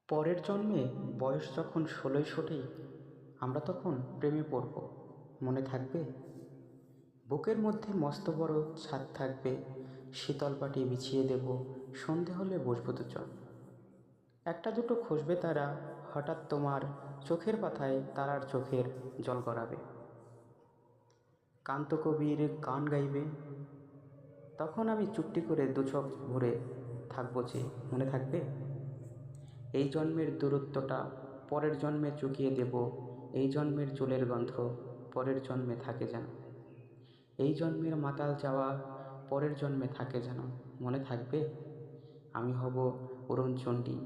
পরের জন্মে বয়স যখন ১৬ই সঠিক, আমরা তখন প্রেমে পড়ব, মনে থাকবে? বুকের মধ্যে মস্ত বড় ছাদ থাকবে, শীতল পাটি বিছিয়ে দেব, সন্ধে হলে বসবো দুজন। একটা দুটো খসবে তারা, হঠাৎ তোমার চোখের পাতায় তারার চোখের জল গড়াবে। কান্তকবির গান গাইবে, তখন আমি চুপটি করে দুচোখ ভরে থাকবো, যে মনে থাকবে? এই জন্মের দূরত্বটা পরের জন্মে চুকিয়ে দেব, এই জন্মের চুলের গন্ধ পরের জন্মে থাকে যেন, এই জন্মের মাতাল যাওয়া পরের জন্মে থাকে যেন, মনে থাকবে? আমি হব অরুণচণ্ডী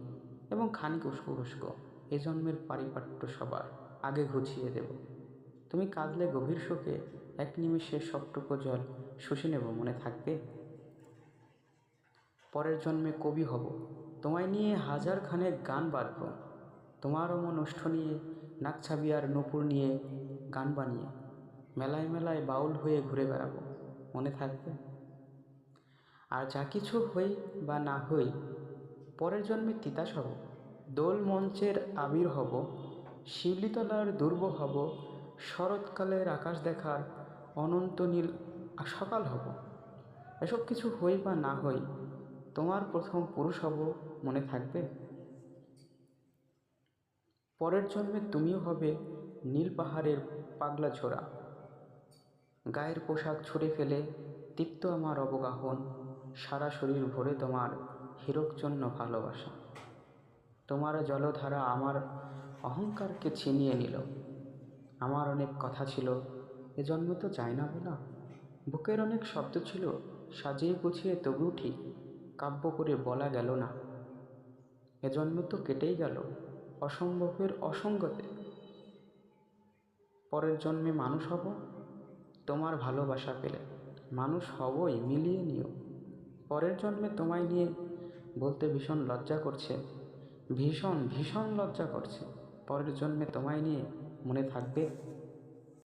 এবং খানিক উস্কো খুস্কো, এই জন্মের পারিপাট্য সবার আগে ঘুচিয়ে দেব। তুমি কাঁদলে গভীর শোকে এক নিমিষে সবটুকু জল শুষে নেব, মনে থাকবে? পরের জন্মে কবি হব, তোমায় নিয়ে হাজার খানেক গান বাঁধব, তোমার অমন ওষ্ঠ নিয়ে নাকছাবি আর নূপুর নিয়ে গান বানিয়ে মেলায় মেলায় বাউল হয়ে ঘুরে বেড়াবো, মনে থাকবে? আর যা কিছু হই বা না হই, পরের জন্মে তিতাস হব, দোল মঞ্চের আবির হব, শিউলিতলার দুর্ব হব, শরৎকালের আকাশ দেখার অনন্ত নীল সকাল হব। এসব কিছু হই বা না হই, তোমার প্রথম পুরুষ হব, মনে থাকবে? পরের জন্মে তুমিও হবে নীল পাহাড়ের পাগলা ছোড়া, গায়ের পোশাক ছুঁড়ে ফেলে তৃপ্ত আমার অবগাহন, সারা শরীর ভরে তোমার হীরক জন্য ভালোবাসা। তোমার জলধারা আমার অহংকারকে ছিনিয়ে নিল, আমার অনেক কথা ছিল এ জন্মে তো চাই না বলা, বুকের অনেক শব্দ ছিল সাজিয়ে গুছিয়ে তবুও ঠিক কাব্য করে বলা গেল না, এ জন্ম তো কেটেই গেল অসম্ভবের অসঙ্গতে। পরের জন্মে মানুষ হব, তোমার ভালোবাসা পেলে মানুষ হবই, মিলিয়ে নিও। পরের জন্মে তোমায় নিয়ে বলতে ভীষণ লজ্জা করছে, ভীষণ ভীষণ লজ্জা করছে। পরের জন্মে তোমায় নিয়ে, মনে থাকবে?